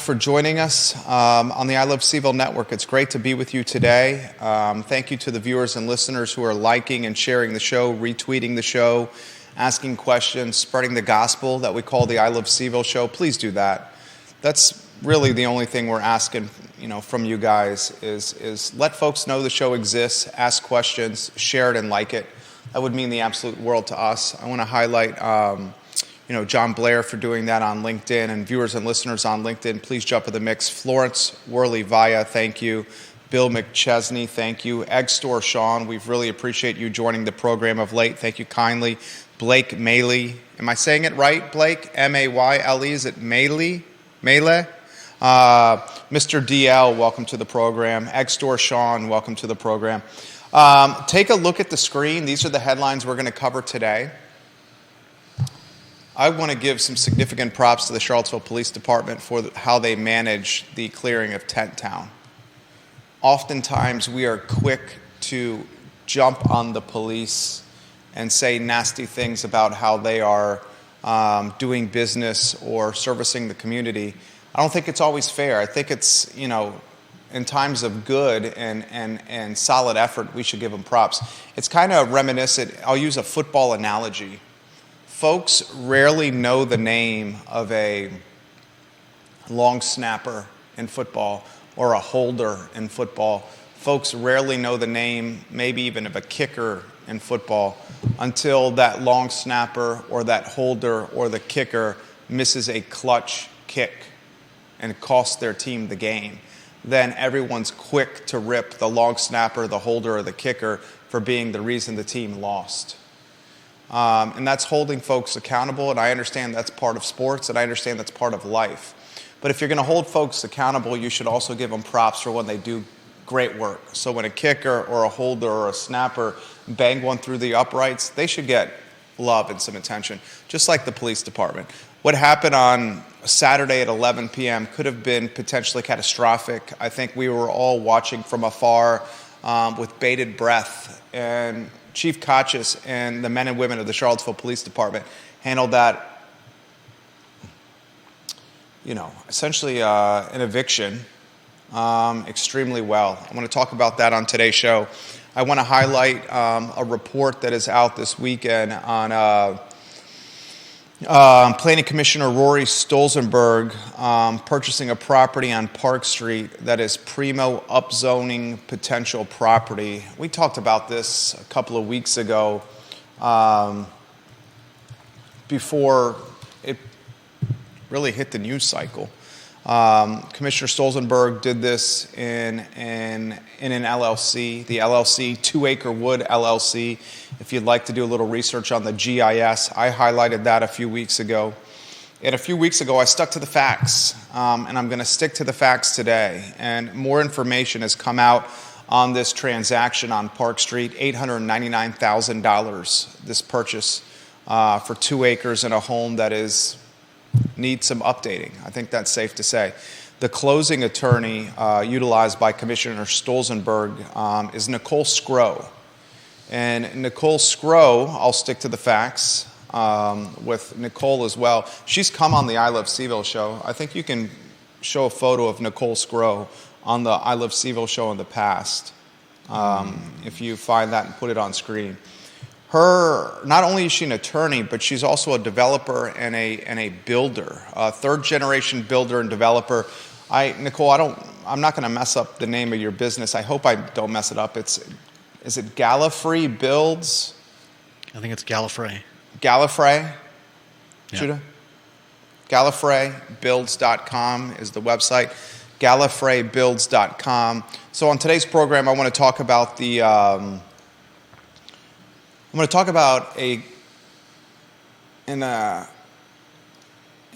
for joining us on the I Love CVille Network. It's great to be with you today. Thank you to the viewers and listeners who are liking and sharing the show, retweeting the show, asking questions, spreading the gospel that we call the I Love CVille Show. Please do that. That's really the only thing we're asking, from you guys is let folks know the show exists, ask questions, share it and like it. That would mean the absolute world to us. I want to highlight John Blair for doing that on LinkedIn, and viewers and listeners on LinkedIn, please jump in the mix. Florence Worley-Via, thank you. Bill McChesney, thank you. Egg Store Sean, we really appreciate you joining the program of late. Thank you kindly. Blake Maley, am I saying it right, Blake? M-A-Y-L-E, is it Maley? Mele? Mr. DL, welcome to the program. Egg Store Sean, welcome to the program. Take a look at the screen. These are the headlines we're going to cover today. I want to give some significant props to the Charlottesville Police Department for how they manage the clearing of Tent Town. Oftentimes, we are quick to jump on the police and say nasty things about how they are doing business or servicing the community. I don't think it's always fair. I think it's, in times of good and solid effort, we should give them props. It's kind of reminiscent. I'll use a football analogy. Folks rarely know the name of a long snapper in football or a holder in football. Folks rarely know the name, maybe even of a kicker in football, until that long snapper or that holder or the kicker misses a clutch kick and costs their team the game. Then everyone's quick to rip the long snapper, the holder, or the kicker for being the reason the team lost. And that's holding folks accountable, and I understand that's part of sports, and I understand that's part of life. But if you're going to hold folks accountable, you should also give them props for when they do great work. So when a kicker or a holder or a snapper bang one through the uprights, they should get love and some attention, just like the police department. What happened on Saturday at 11 p.m. could have been potentially catastrophic. I think we were all watching from afar with bated breath, and Chief Kachis and the men and women of the Charlottesville Police Department handled that, essentially an eviction extremely well. I want to talk about that on today's show. I want to highlight a report that is out this weekend on Planning Commissioner Rory Stolzenberg purchasing a property on Park Street that is primo upzoning potential property. We talked about this a couple of weeks ago before it really hit the news cycle. Commissioner Stolzenberg did this in an LLC, the LLC, 2 Acre Wood LLC. If you'd like to do a little research on the GIS, I highlighted that a few weeks ago. And a few weeks ago, I stuck to the facts, and I'm going to stick to the facts today. And more information has come out on this transaction on Park Street, $899,000, this purchase for 2 acres and a home that needs some updating. I think that's safe to say. The closing attorney utilized by Commissioner Stolzenberg is Nicole Scro. And Nicole Scro, I'll stick to the facts with Nicole as well. She's come on the I Love CVille show. I think you can show a photo of Nicole Scro on the I Love CVille show in the past, if you find that and put it on screen. Not only is she an attorney, but she's also a developer and a builder, a third-generation builder and developer. Nicole, I'm not going to mess up the name of your business. I hope I don't mess it up. Is it Gallifrey Builds? I think it's Gallifrey. Gallifrey? Yeah. Judah? GallifreyBuilds.com is the website. GallifreyBuilds.com. So on today's program, I want to talk about an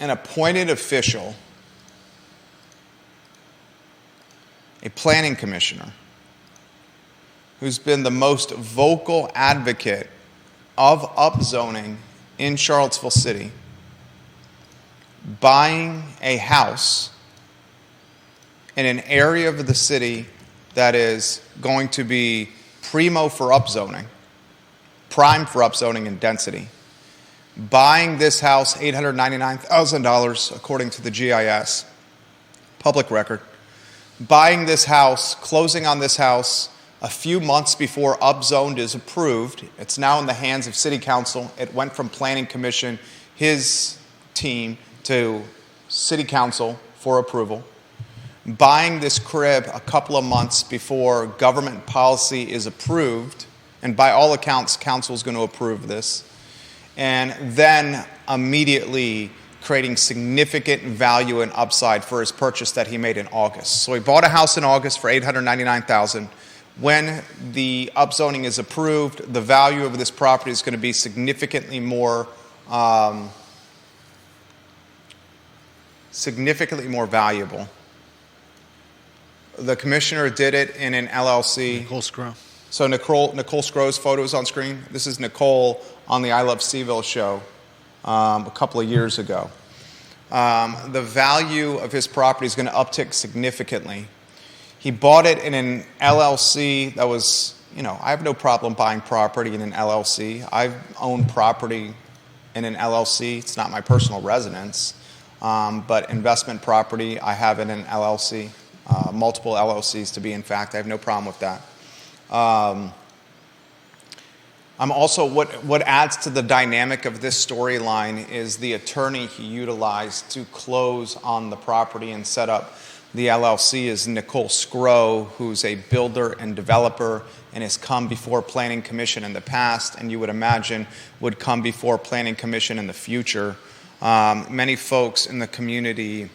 appointed official, a planning commissioner, who's been the most vocal advocate of upzoning in Charlottesville City, buying a house in an area of the city that is going to be primo for upzoning, prime for upzoning and density, buying this house, $899,000 according to the GIS, public record, buying this house, closing on this house a few months before Upzoned is approved. It's now in the hands of City Council. It went from Planning Commission, his team, to City Council for approval. Buying this crib a couple of months before government policy is approved, and by all accounts, Council is going to approve this, and then immediately creating significant value and upside for his purchase that he made in August. So he bought a house in August for $899,000. When the upzoning is approved, the value of this property is going to be significantly more valuable. The commissioner did it in an LLC. Nicole Scro. So Nicole Scro's photo is on screen. This is Nicole on the I Love CVille show a couple of years ago. The value of his property is going to uptick significantly. He bought it in an LLC that was, I have no problem buying property in an LLC. I've owned property in an LLC. It's not my personal residence, but investment property I have in an LLC, multiple LLCs to be in fact. I have no problem with that. I'm also, what adds to the dynamic of this storyline is the attorney he utilized to close on the property and set up the LLC is Nicole Scro, who's a builder and developer and has come before Planning Commission in the past, and you would imagine would come before Planning Commission in the future. Many folks in the community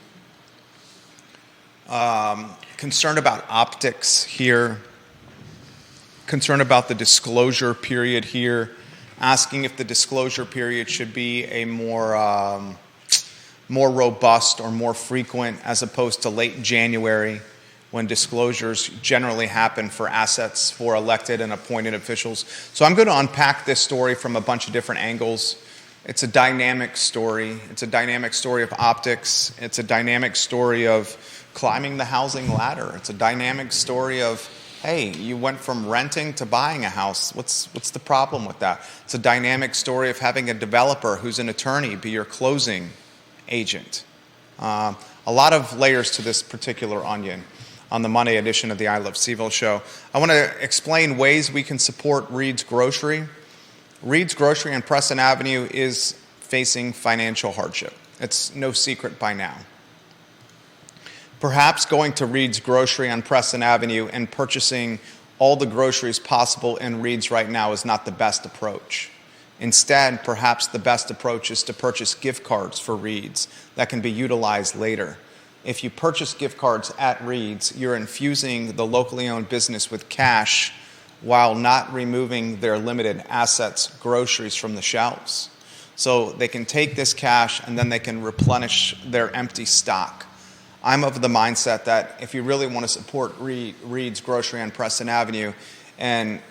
concerned about optics here, concerned about the disclosure period here, asking if the disclosure period should be a more robust or more frequent as opposed to late January when disclosures generally happen for assets for elected and appointed officials. So I'm going to unpack this story from a bunch of different angles. It's a dynamic story. It's a dynamic story of optics. It's a dynamic story of climbing the housing ladder. It's a dynamic story of, hey, you went from renting to buying a house. What's the problem with that? It's a dynamic story of having a developer who's an attorney be your closing agent. A lot of layers to this particular onion on the Monday edition of the I Love CVille show. I want to explain ways we can support Reid's Grocery. Reid's Grocery on Preston Avenue is facing financial hardship. It's no secret by now. Perhaps going to Reid's Grocery on Preston Avenue and purchasing all the groceries possible in Reid's right now is not the best approach. Instead, perhaps the best approach is to purchase gift cards for Reid's that can be utilized later. If you purchase gift cards at Reid's, you're infusing the locally owned business with cash while not removing their limited assets, groceries, from the shelves. So they can take this cash and then they can replenish their empty stock. I'm of the mindset that if you really want to support Reid's Grocery on Preston Avenue, and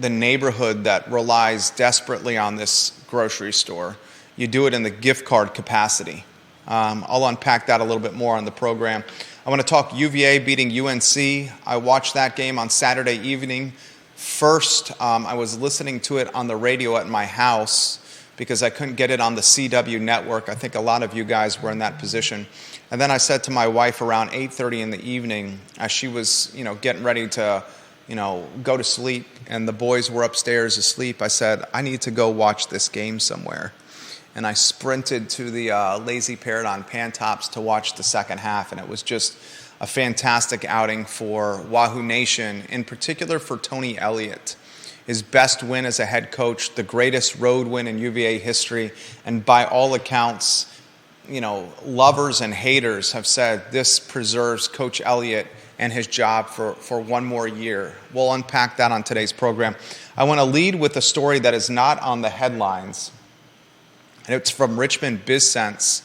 the neighborhood that relies desperately on this grocery store, you do it in the gift card capacity. I'll unpack that a little bit more on the program. I want to talk UVA beating UNC. I watched that game on Saturday evening. First, I was listening to it on the radio at my house because I couldn't get it on the CW network. I think a lot of you guys were in that position. And then I said to my wife around 8:30 in the evening, as she was, getting ready to go to sleep, and the boys were upstairs asleep, I said, I need to go watch this game somewhere. And I sprinted to the Lazy Parrot on Pantops to watch the second half, and it was just a fantastic outing for Wahoo Nation, in particular for Tony Elliott. His best win as a head coach, the greatest road win in UVA history, and by all accounts, lovers and haters have said this preserves Coach Elliott and his job for one more year. We'll unpack that on today's program. I want to lead with a story that is not on the headlines, and it's from Richmond BizSense.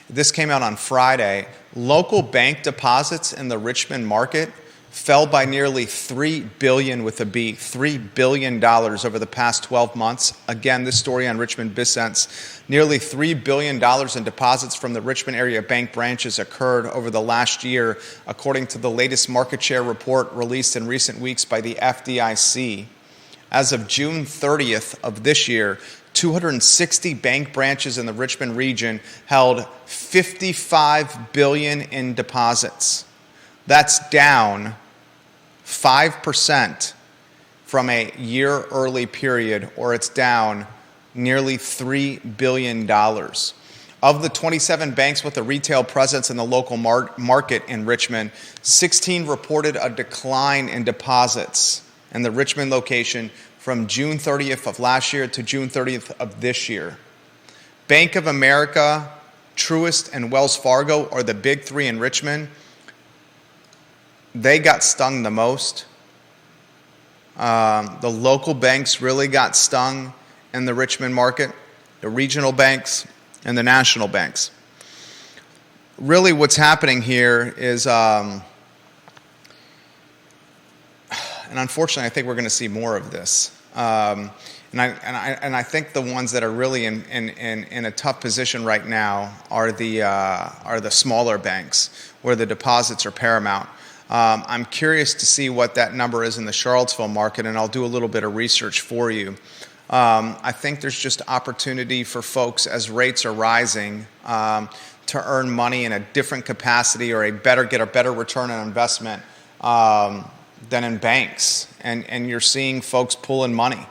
This came out on Friday. Local bank deposits in the Richmond market fell by nearly $3 billion with a B, $3 billion over the past 12 months. Again, this story on Richmond BizSense. Nearly $3 billion in deposits from the Richmond area bank branches occurred over the last year, according to the latest market share report released in recent weeks by the FDIC. As of June 30th of this year, 260 bank branches in the Richmond region held $55 billion in deposits. That's down 5% from a year early period, or it's down nearly $3 billion. Of the 27 banks with a retail presence in the local market in Richmond, 16 reported a decline in deposits in the Richmond location from June 30th of last year to June 30th of this year. Bank of America, Truist, and Wells Fargo are the big three in Richmond. They got stung the most. The local banks really got stung in the Richmond market, the regional banks, and the national banks. Really what's happening here is, and unfortunately I think we're going to see more of this. And I think the ones that are really in a tough position right now are the smaller banks where the deposits are paramount. I'm curious to see what that number is in the Charlottesville market, and I'll do a little bit of research for you. I think there's just opportunity for folks as rates are rising to earn money in a different capacity or get a better return on investment than in banks. And you're seeing folks pulling money.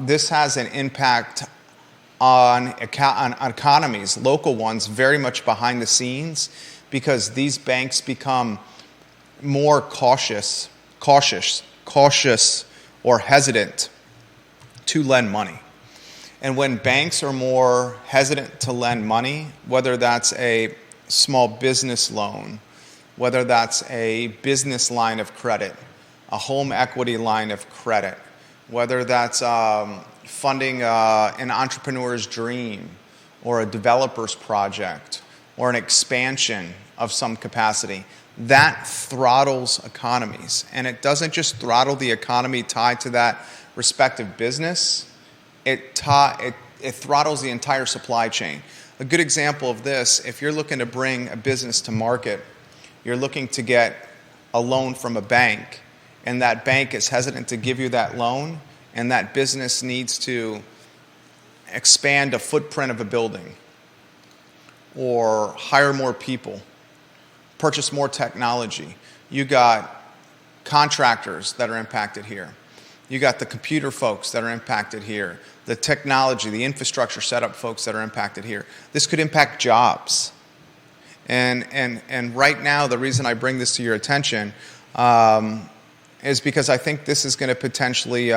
This has an impact on economies, local ones, very much behind the scenes, because these banks become more cautious or hesitant to lend money. And when banks are more hesitant to lend money, whether that's a small business loan, whether that's a business line of credit, a home equity line of credit, whether that's funding an entrepreneur's dream or a developer's project or an expansion of some capacity, that throttles economies. And it doesn't just throttle the economy tied to that respective business, it throttles the entire supply chain. A good example of this, if you're looking to bring a business to market, you're looking to get a loan from a bank, and that bank is hesitant to give you that loan, and that business needs to expand a footprint of a building or hire more people, purchase more technology. You got contractors that are impacted here. You got the computer folks that are impacted here, the technology, the infrastructure setup folks that are impacted here. This could impact jobs. And right now, the reason I bring this to your attention is because I think this is going to potentially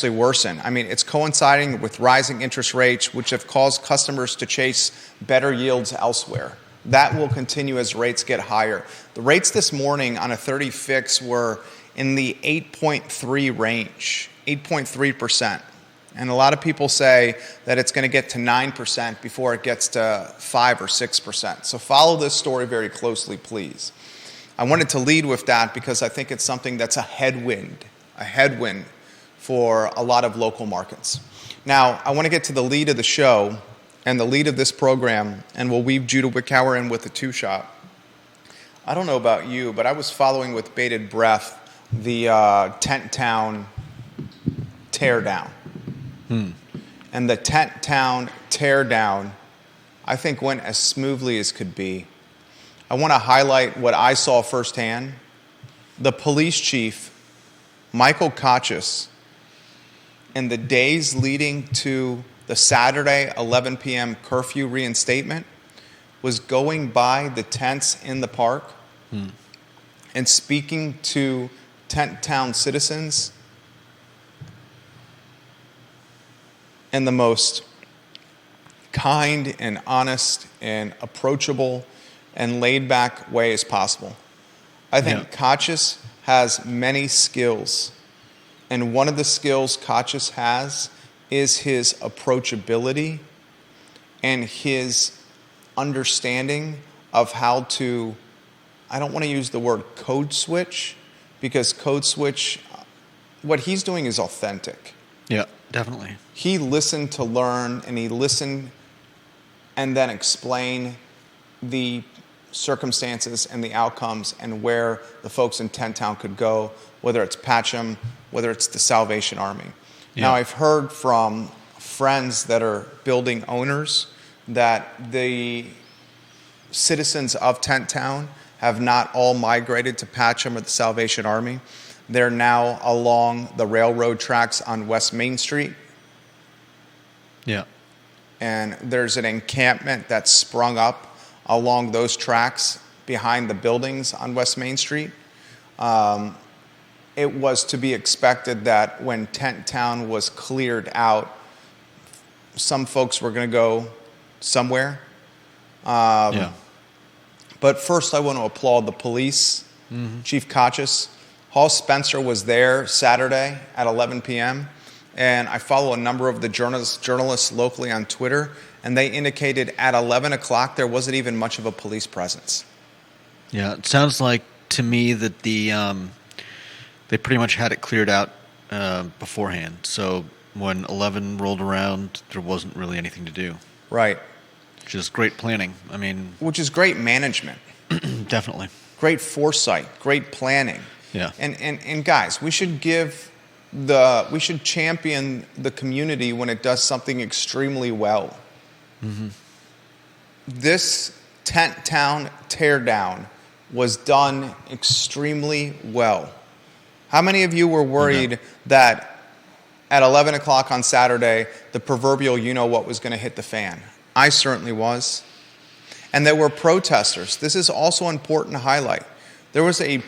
worsen. I mean, it's coinciding with rising interest rates, which have caused customers to chase better yields elsewhere. That will continue as rates get higher. The rates this morning on a 30 fix were in the 8.3 range, 8.3%. And a lot of people say that it's going to get to 9% before it gets to 5 or 6%. So follow this story very closely, please. I wanted to lead with that because I think it's something that's a headwind for a lot of local markets. Now, I want to get to the lead of the show and the lead of this program, and we'll weave Judah Wickower in with the two-shot. I don't know about you, but I was following with bated breath the Tent Town teardown. And the Tent Town teardown, I think, went as smoothly as could be. I want to highlight what I saw firsthand. The police chief, Michael Kochis, in the days leading to the Saturday 11 p.m. curfew reinstatement, was going by the tents in the park and speaking to Tent Town citizens in the most kind and honest and approachable and laid-back way as possible. I think Kochis has many skills, and one of the skills Kochis has is his approachability and his understanding of how to, I don't want to use the word code switch, because code switch, what he's doing is authentic. Yeah, definitely. He listened to learn, and he listened and then explain the circumstances and the outcomes and where the folks in Tent Town could go, whether it's Patcham, whether it's the Salvation Army. Now, I've heard from friends that are building owners that the citizens of Tent Town have not all migrated to Patcham or the Salvation Army. They're now along the railroad tracks on West Main Street. Yeah. And there's an encampment that's sprung up along those tracks behind the buildings on West Main Street. It was to be expected that when Tent Town was cleared out, some folks were going to go somewhere. But first, I want to applaud the police. Chief Kochis. Hall Spencer was there Saturday at 11 p.m., and I follow a number of the journalists locally on Twitter, and they indicated at 11 o'clock there wasn't even much of a police presence. Yeah, it sounds like to me that they pretty much had it cleared out beforehand. So when 11 rolled around, there wasn't really anything to do. Right. Which is great planning. I mean, which is great management. Definitely. Great foresight, great planning. Yeah. And guys, we should champion the community when it does something extremely well. This Tent Town teardown was done extremely well. How many of you were worried that at 11 o'clock on Saturday, the proverbial you-know-what was going to hit the fan? I certainly was. And there were protesters. This is also important to highlight. There was a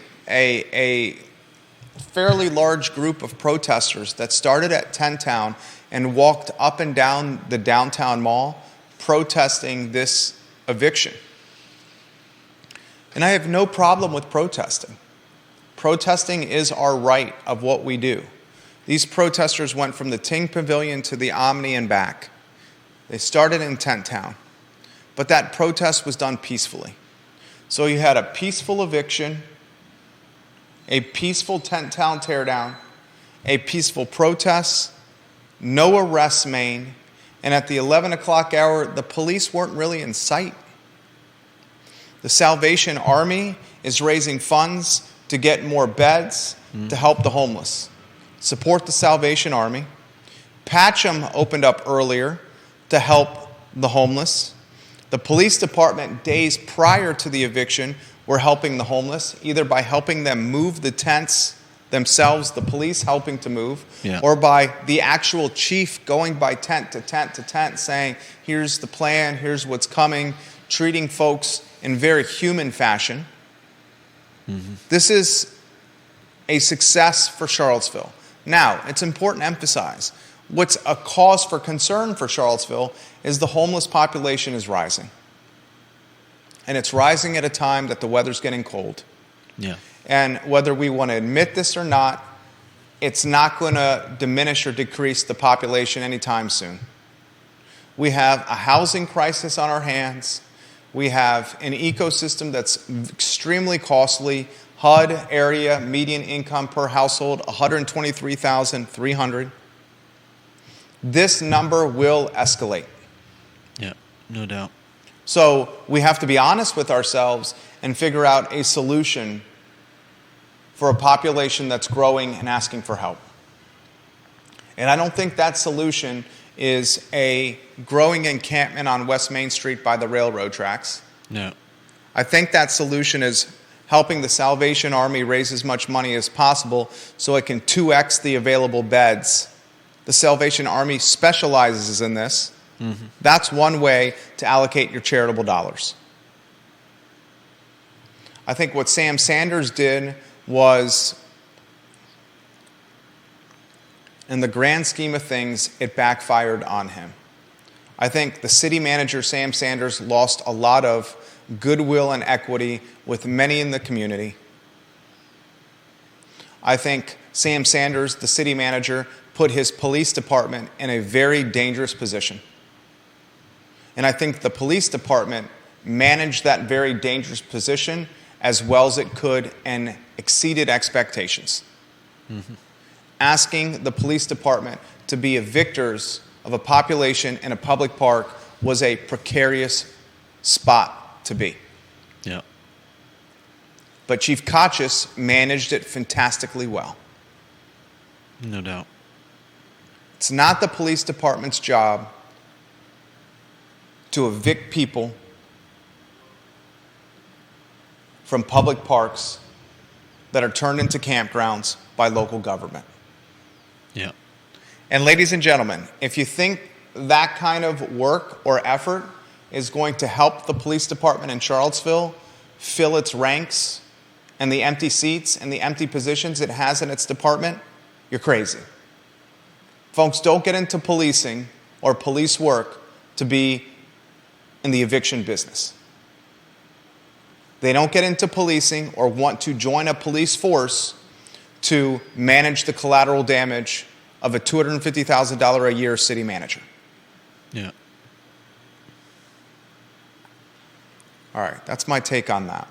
fairly large group of protesters that started at Tent Town and walked up and down the downtown mall protesting this eviction. And I have no problem with protesting. Protesting is our right of what we do. These protesters went from the Ting Pavilion to the Omni and back. They started in Tent Town. But that protest was done peacefully. So you had a peaceful eviction, a peaceful Tent Town teardown, a peaceful protest, no arrests made, and at the 11 o'clock hour, the police weren't really in sight. The Salvation Army is raising funds to get more beds to help the homeless. Support the Salvation Army. Patcham opened up earlier to help the homeless. The police department, days prior to the eviction, were helping the homeless, either by helping them move the tents themselves, the police helping to move, or by the actual chief going by tent to tent to tent saying, here's the plan, here's what's coming, treating folks in very human fashion. This is a success for Charlottesville. Now, it's important to emphasize, what's a cause for concern for Charlottesville is the homeless population is rising. And it's rising at a time that the weather's getting cold. Yeah. And whether we want to admit this or not, it's not going to diminish or decrease the population anytime soon. We have a housing crisis on our hands. We have an ecosystem that's extremely costly. HUD area median income per household, $123,300. This number will escalate. Yeah, no doubt. So we have to be honest with ourselves and figure out a solution for a population that's growing and asking for help. And I don't think that solution is a growing encampment on West Main Street by the railroad tracks. No. I think that solution is helping the Salvation Army raise as much money as possible so it can 2x the available beds. The Salvation Army specializes in this. That's one way to allocate your charitable dollars. I think what Sam Sanders did was, in the grand scheme of things, it backfired on him. I think the city manager, Sam Sanders, lost a lot of goodwill and equity with many in the community. I think Sam Sanders, the city manager, put his police department in a very dangerous position. And I think the police department managed that very dangerous position as well as it could and exceeded expectations. Asking the police department to be victors of a population in a public park was a precarious spot to be. Yeah. But Chief Kochis managed it fantastically well. No doubt. It's not the police department's job to evict people from public parks that are turned into campgrounds by local government. Yeah. And ladies and gentlemen, if you think that kind of work or effort is going to help the police department in Charlottesville fill its ranks and the empty seats and the empty positions it has in its department, you're crazy. Folks, don't get into policing or police work to be in the eviction business. They don't get into policing or want to join a police force to manage the collateral damage of a $250,000 a year city manager. Yeah. All right, that's my take on that.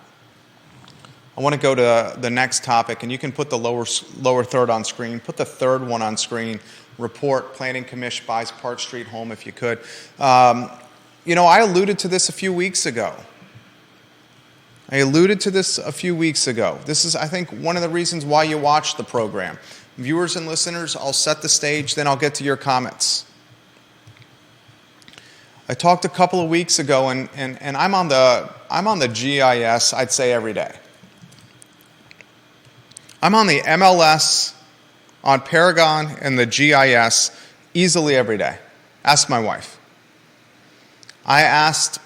I want to go to the next topic, and you can put the lower third on screen. Put the third one on screen. Report, Planning Commish buys Park Street home if you could. I alluded to this a few weeks ago. This is, I think, one of the reasons why you watch the program. Viewers and listeners, I'll set the stage, then I'll get to your comments. I talked a couple of weeks ago, and I'm on the GIS, I'd say every day. I'm on the MLS, on Paragon, and the GIS easily every day. Ask my wife. I asked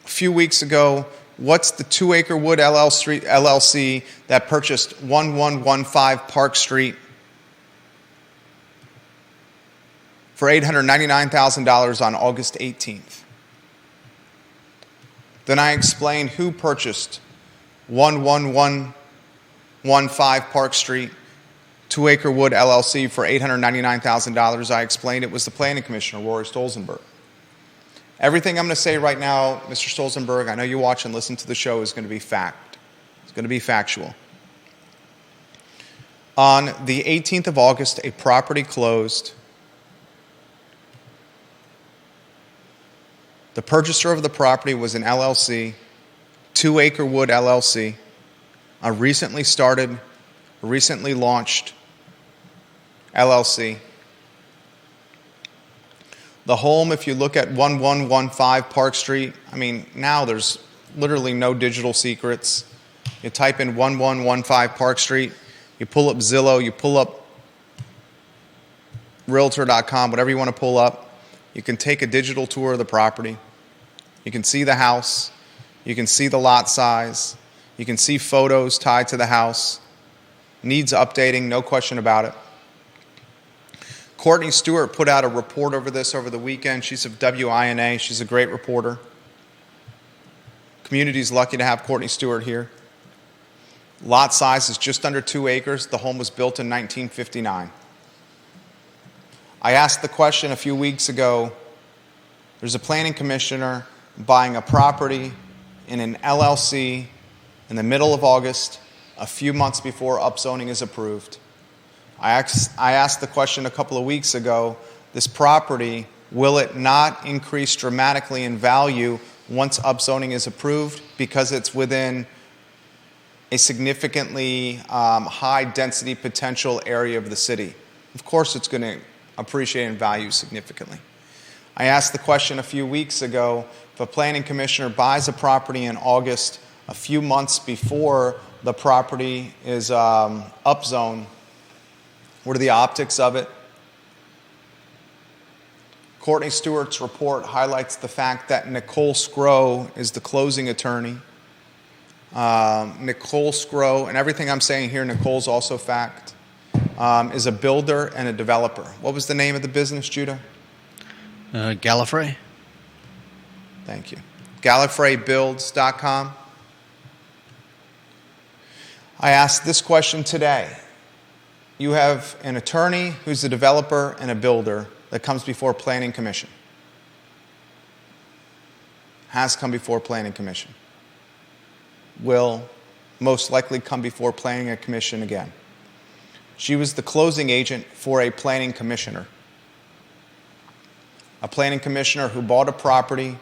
a few weeks ago, what's the 2 Acre Wood LLC that purchased 1115 Park Street for $899,000 on August 18th. Then I explained who purchased 11115 Park Street, 2 Acre Wood LLC for $899,000. I explained it was the planning commissioner, Rory Stolzenberg. Everything I'm going to say right now, Mr. Stolzenberg, I know you watch and listen to the show, is going to be fact. It's going to be factual. On the 18th of August, a property closed. The purchaser of the property was an LLC, 2 Acre Wood LLC, a recently launched LLC. The home, if you look at 1115 Park Street, now there's literally no digital secrets. You type in 1115 Park Street, you pull up Zillow, you pull up Realtor.com, whatever you want to pull up. You can take a digital tour of the property. You can see the house. You can see the lot size. You can see photos tied to the house. Needs updating, no question about it. Courtney Stewart put out a report over this over the weekend. She's of WINA. She's a great reporter. Community's lucky to have Courtney Stewart here. Lot size is just under 2 acres. The home was built in 1959. I asked the question a few weeks ago. There's a planning commissioner buying a property in an LLC in the middle of August, a few months before upzoning is approved. I asked the question a couple of weeks ago, this property, will it not increase dramatically in value once upzoning is approved because it's within a significantly high density potential area of the city? Of course it's going to appreciate in value significantly. I asked the question a few weeks ago, if a planning commissioner buys a property in August, a few months before the property is upzoned, what are the optics of it? Courtney Stewart's report highlights the fact that Nicole Scro is the closing attorney. Nicole Scro, and everything I'm saying here, Nicole's also fact, is a builder and a developer. What was the name of the business, Judah? Gallifrey. Thank you. GallifreyBuilds.com. I asked this question today. You have an attorney who's a developer and a builder that comes before Planning Commission. Has come before Planning Commission. Will most likely come before Planning Commission again. She was the closing agent for a planning commissioner. A planning commissioner who bought a property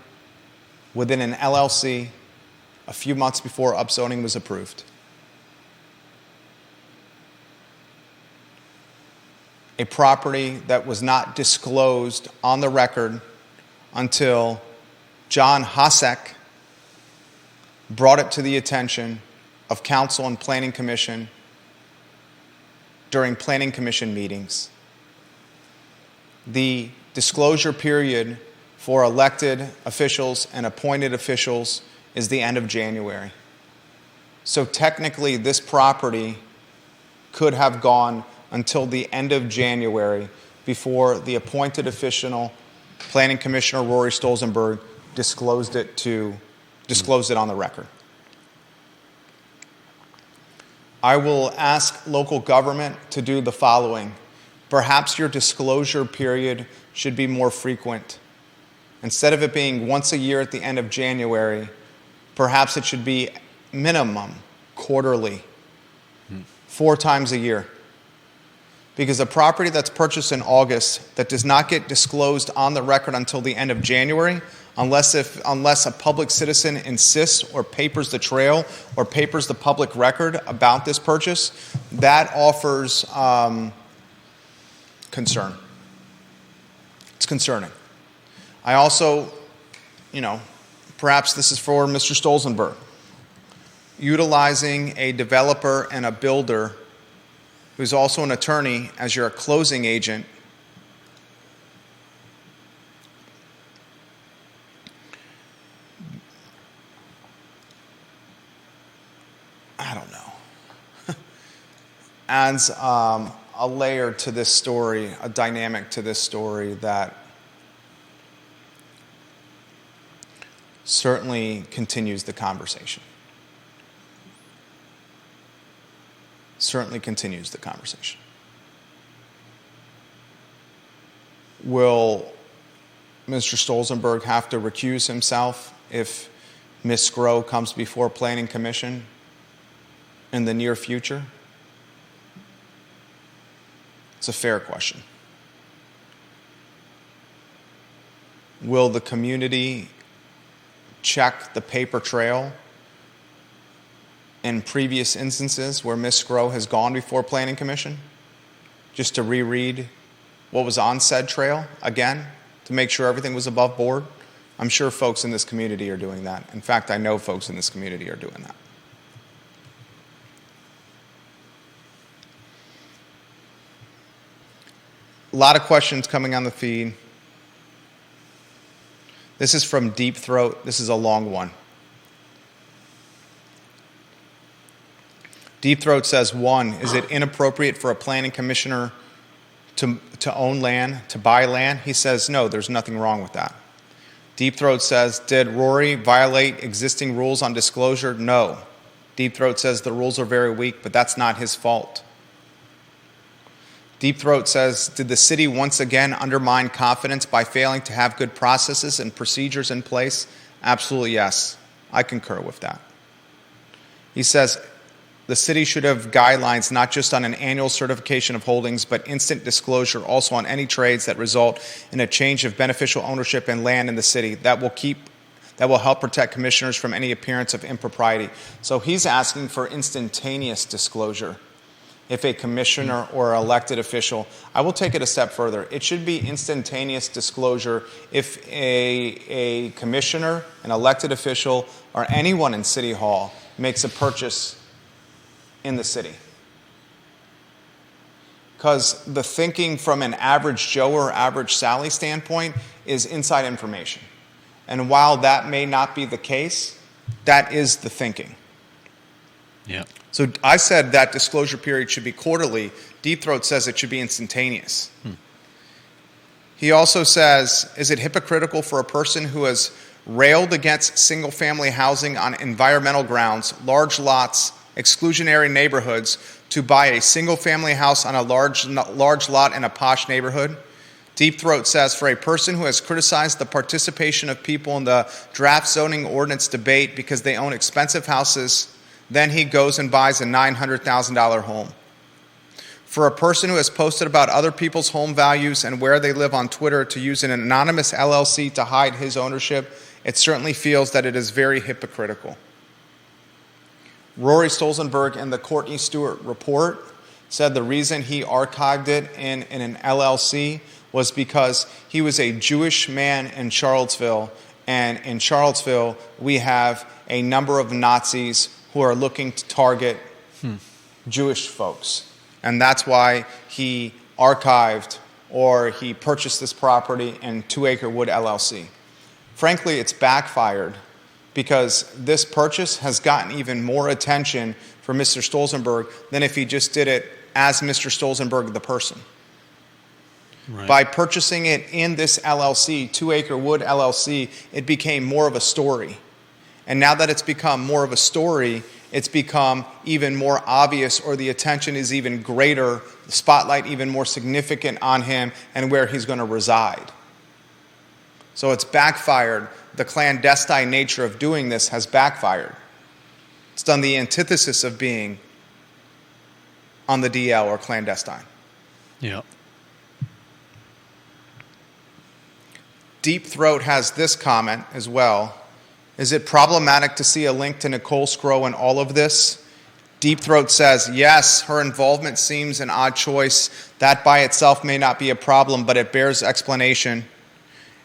within an LLC a few months before upzoning was approved. a property that was not disclosed on the record until John Hasek brought it to the attention of Council and Planning Commission during Planning Commission meetings. The disclosure period for elected officials and appointed officials is the end of January. So technically, this property could have gone until the end of January before the appointed official, Planning Commissioner Rory Stolzenberg, disclosed it on the record. I will ask local government to do the following. Perhaps your disclosure period should be more frequent. Instead of it being once a year at the end of January, perhaps it should be minimum quarterly, 4 times a year. Because a property that's purchased in August that does not get disclosed on the record until the end of January, unless a public citizen insists or papers the trail or papers the public record about this purchase, that offers concern. It's concerning. I also, perhaps this is for Mr. Stolzenberg, utilizing a developer and a builder who's also an attorney as your closing agent adds a layer to this story, a dynamic to this story that certainly continues the conversation. Certainly continues the conversation. Will Mr. Stolzenberg have to recuse himself if Ms. Scro comes before Planning Commission in the near future? It's a fair question. Will the community check the paper trail in previous instances where Ms. Scro has gone before Planning Commission just to reread what was on said trail again to make sure everything was above board? I'm sure folks in this community are doing that. In fact, I know folks in this community are doing that. A lot of questions coming on the feed. This is from Deep Throat. This is a long one. Deep Throat says, 1, is it inappropriate for a planning commissioner to own land, to buy land? He says, no, there's nothing wrong with that. Deep Throat says, did Rory violate existing rules on disclosure? No. Deep Throat says the rules are very weak, but that's not his fault. Deep Throat says, did the city once again undermine confidence by failing to have good processes and procedures in place? Absolutely yes. I concur with that. He says, the city should have guidelines not just on an annual certification of holdings, but instant disclosure also on any trades that result in a change of beneficial ownership in land in the city. That will help protect commissioners from any appearance of impropriety. So he's asking for instantaneous disclosure. If a commissioner or elected official, I will take it a step further. It should be instantaneous disclosure if a commissioner, an elected official, or anyone in City Hall makes a purchase in the city. Because the thinking from an average Joe or average Sally standpoint is inside information. And while that may not be the case, that is the thinking. Yeah. So I said that disclosure period should be quarterly. Deep Throat says it should be instantaneous. He also says, is it hypocritical for a person who has railed against single-family housing on environmental grounds, large lots, exclusionary neighborhoods, to buy a single-family house on a large lot in a posh neighborhood? Deep Throat says, for a person who has criticized the participation of people in the draft zoning ordinance debate because they own expensive houses, then he goes and buys a $900,000 home. For a person who has posted about other people's home values and where they live on Twitter to use an anonymous LLC to hide his ownership, it certainly feels that it is very hypocritical. Rory Stolzenberg in the Courtney Stewart report said the reason he archived it in an LLC was because he was a Jewish man in Charlottesville, and in Charlottesville we have a number of Nazis who are looking to target Jewish folks. And that's why he archived or he purchased this property in 2 Acre Wood LLC. Frankly, it's backfired because this purchase has gotten even more attention for Mr. Stolzenberg than if he just did it as Mr. Stolzenberg, the person. Right. By purchasing it in this LLC, 2 Acre Wood LLC, it became more of a story. And now that it's become more of a story, it's become even more obvious, or the attention is even greater, the spotlight even more significant on him and where he's going to reside. So it's backfired. The clandestine nature of doing this has backfired. It's done the antithesis of being on the DL or clandestine. Yeah. Deep Throat has this comment as well. Is it problematic to see a link to Nicole Scro in all of this? Deep Throat says, yes, her involvement seems an odd choice. That by itself may not be a problem, but it bears explanation.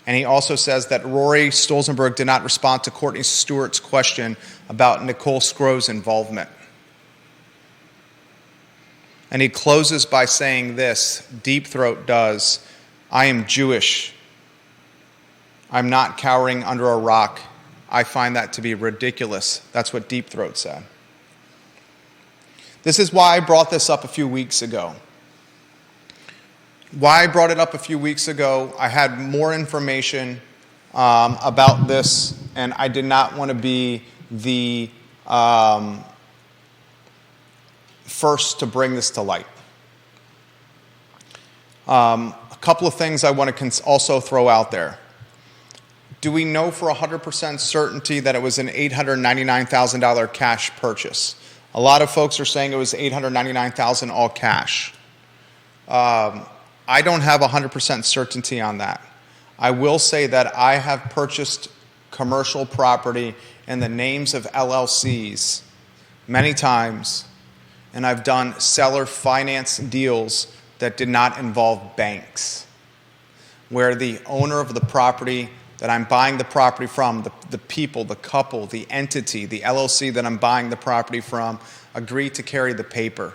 And he also says that Rory Stolzenberg did not respond to Courtney Stewart's question about Nicole Scro's involvement. And he closes by saying this, Deep Throat does, I am Jewish. I'm not cowering under a rock. I find that to be ridiculous. That's what Deep Throat said. This is why I brought this up a few weeks ago. Why I brought it up a few weeks ago, I had more information about this, and I did not want to be the first to bring this to light. A couple of things I want to also throw out there. Do we know for 100% certainty that it was an $899,000 cash purchase? A lot of folks are saying it was $899,000 all cash. I don't have 100% certainty on that. I will say that I have purchased commercial property in the names of LLCs many times, and I've done seller finance deals that did not involve banks, where the owner of the property that I'm buying the property from, the people, the couple, the entity, the LLC that I'm buying the property from, agree to carry the paper.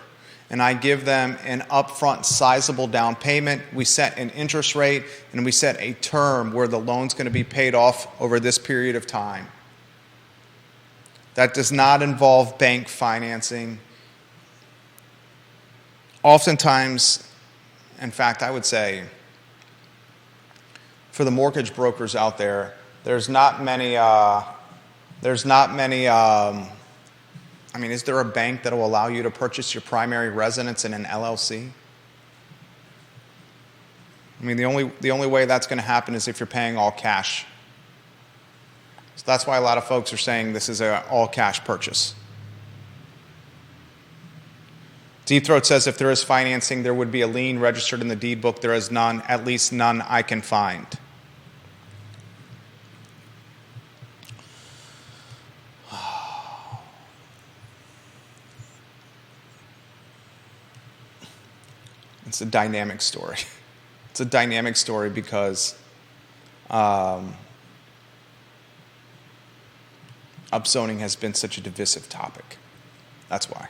And I give them an upfront sizable down payment. We set an interest rate, and we set a term where the loan's going to be paid off over this period of time. That does not involve bank financing. Oftentimes, in fact, I would say, for the mortgage brokers out there, there's not many, is there a bank that will allow you to purchase your primary residence in an LLC? I mean, the only way that's going to happen is if you're paying all cash. So that's why a lot of folks are saying this is an all cash purchase. Deep Throat says if there is financing, there would be a lien registered in the deed book. There is none, at least none I can find. It's a dynamic story. It's a dynamic story because upzoning has been such a divisive topic. That's why.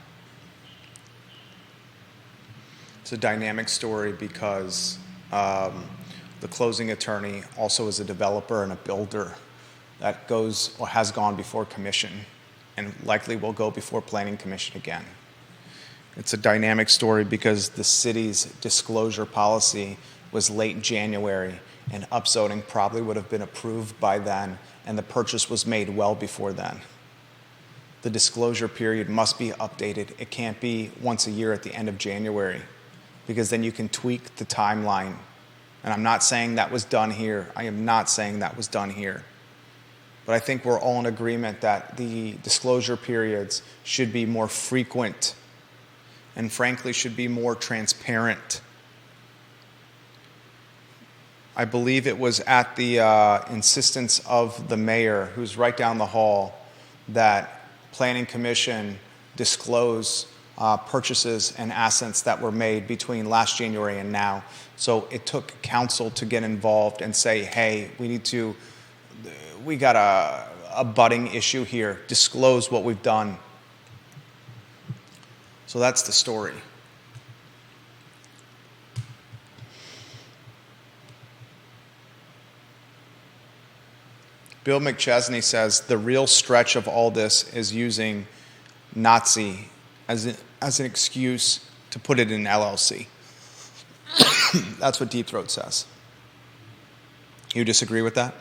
It's a dynamic story because the closing attorney also is a developer and a builder that goes or has gone before commission and likely will go before planning commission again. It's a dynamic story because the city's disclosure policy was late January, and upzoning probably would have been approved by then, and the purchase was made well before then. The disclosure period must be updated. It can't be once a year at the end of January, because then you can tweak the timeline. And I'm not saying that was done here. I am not saying that was done here. But I think we're all in agreement that the disclosure periods should be more frequent and frankly should be more transparent. I believe it was at the insistence of the mayor, who's right down the hall, that Planning Commission disclose purchases and assets that were made between last January and now. So it took council to get involved and say, hey, we got a budding issue here. Disclose what we've done. So that's the story. Bill McChesney says the real stretch of all this is using Nazi as an excuse to put it in LLC. That's what Deep Throat says. You disagree with that?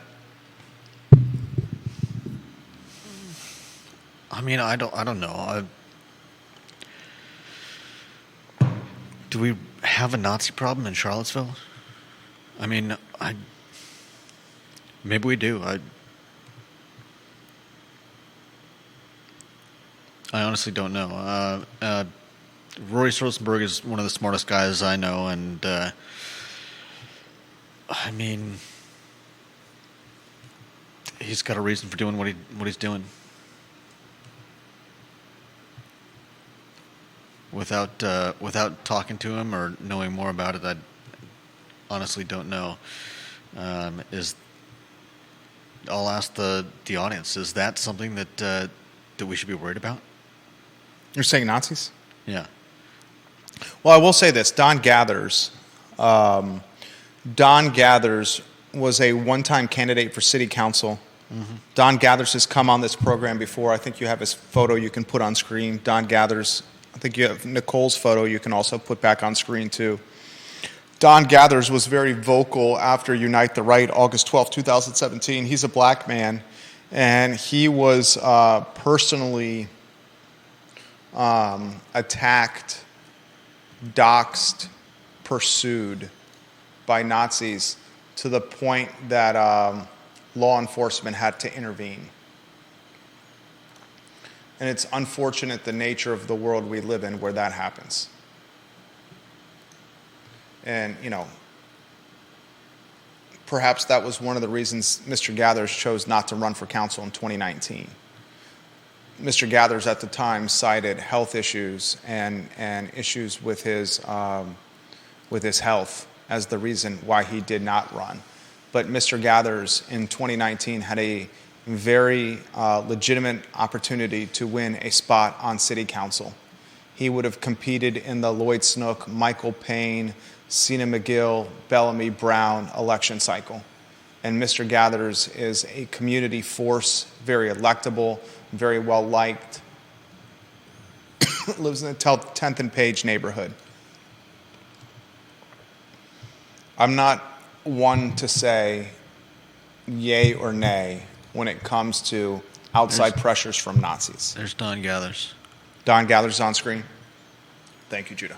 I mean, I don't know. Do we have a Nazi problem in Charlottesville? I mean, maybe we do. I honestly don't know. Rory Stolzenberg is one of the smartest guys I know, and I mean, he's got a reason for doing what he's doing. Without talking to him or knowing more about it, I honestly don't know. I'll ask the audience: is that something that we should be worried about? You're saying Nazis? Yeah. Well, I will say this. Don Gathers was a one-time candidate for city council. Mm-hmm. Don Gathers has come on this program before. I think you have his photo you can put on screen. Don Gathers, I think you have Nicole's photo you can also put back on screen too. Don Gathers was very vocal after Unite the Right, August 12, 2017. He's a black man, and he was personally attacked, doxxed, pursued by Nazis to the point that law enforcement had to intervene. And it's unfortunate the nature of the world we live in where that happens. And, perhaps that was one of the reasons Mr. Gathers chose not to run for council in 2019. Mr. Gathers at the time cited health issues and issues with his health as the reason why he did not run. But Mr. Gathers in 2019 had a very legitimate opportunity to win a spot on city council. He would have competed in the Lloyd Snook, Michael Payne, Sina McGill, Bellamy Brown election cycle. And Mr. Gathers is a community force, very electable, very well liked, lives in the 10th and Page neighborhood. I'm not one to say yay or nay when it comes to outside pressures from Nazis. There's Don Gathers. Don Gathers on screen. Thank you, Judah.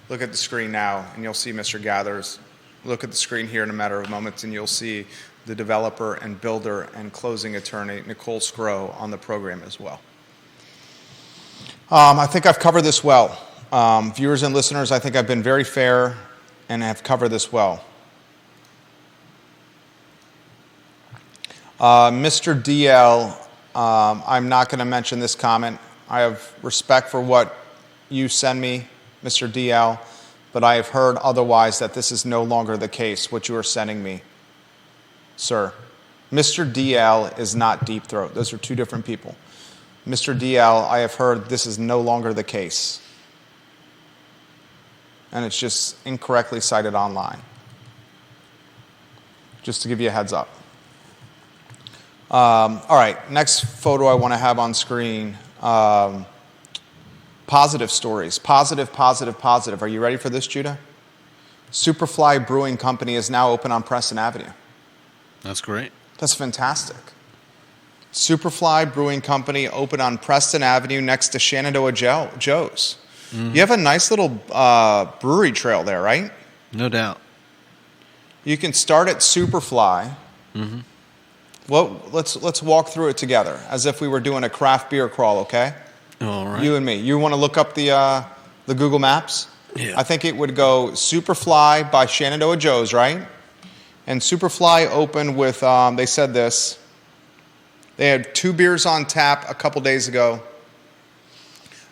Look at the screen now, and you'll see Mr. Gathers. Look at the screen here in a matter of moments, and you'll see the developer and builder and closing attorney, Nicole Scro, on the program as well. I think I've covered this well. Viewers and listeners, I think I've been very fair and have covered this well. Mr. DL, I'm not going to mention this comment. I have respect for what you send me, Mr. DL, but I have heard otherwise that this is no longer the case, what you are sending me, sir. Mr. DL is not Deep Throat. Those are two different people. Mr. DL, I have heard this is no longer the case. And it's just incorrectly cited online. Just to give you a heads up. All right, next photo I want to have on screen. Positive stories. Positive, positive, positive. Are you ready for this, Judah? SuperFly Brewing Company is now open on Preston Avenue. That's great. That's fantastic. SuperFly Brewing Company open on Preston Avenue next to Shenandoah Joe's. Mm-hmm. You have a nice little brewery trail there, right? No doubt. You can start at SuperFly. Mm-hmm. Well, let's walk through it together as if we were doing a craft beer crawl, okay? All right. You and me. You want to look up the Google Maps? Yeah. I think it would go SuperFly by Shenandoah Joe's, right? And SuperFly opened with, they said this, they had 2 beers on tap a couple days ago.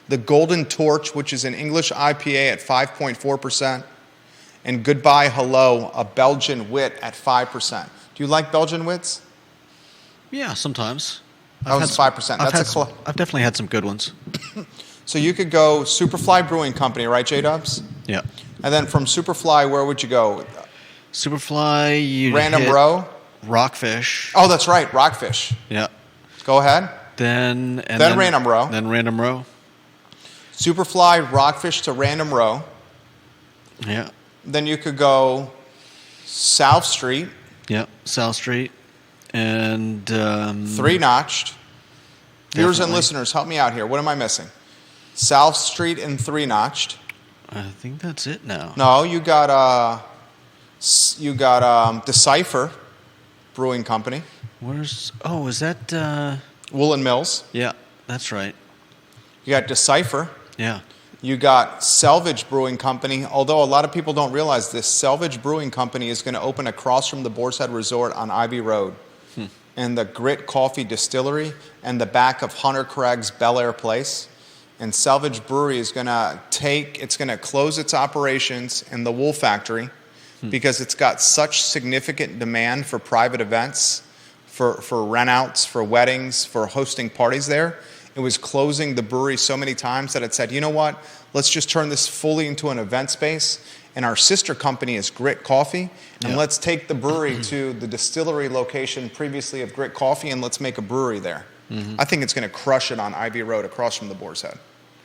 the Golden Torch, which is an English IPA at 5.4%, and Goodbye Hello, a Belgian wit at 5%. Do you like Belgian wits? Yeah, sometimes. That was 5%. I've definitely had some good ones. So you could go SuperFly Brewing Company, right, J-Dubs? Yeah. And then from SuperFly, where would you go? SuperFly, you Random hit Row? Rockfish. Oh, that's right, Rockfish. Yeah. Go ahead. Then Random Row. Then Random Row. SuperFly, Rockfish to Random Row. Yeah. Then you could go South Street. Yeah. South Street. And Three Notched. Viewers and Definitely. listeners, help me out here. What am I missing? South Street and Three Notched. I think that's it now. No, you got Decipher Brewing Company. Where's... Oh, is that... Woolen Mills. Yeah, that's right. You got Decipher. Yeah. You got Selvage Brewing Company, although a lot of people don't realize this. Selvage Brewing Company is going to open across from the Boar's Head Resort on Ivy Road. And the Grit Coffee Distillery and the back of Hunter Craig's Bel Air Place. And Selvage Brewery is going to close its operations in the Wool Factory because it's got such significant demand for private events, for rent-outs, for weddings, for hosting parties there. It was closing the brewery so many times that it said, you know what, let's just turn this fully into an event space. And our sister company is Grit Coffee. And let's take the brewery to the distillery location previously of Grit Coffee and let's make a brewery there. I think it's going to crush it on Ivy Road across from the Boar's Head.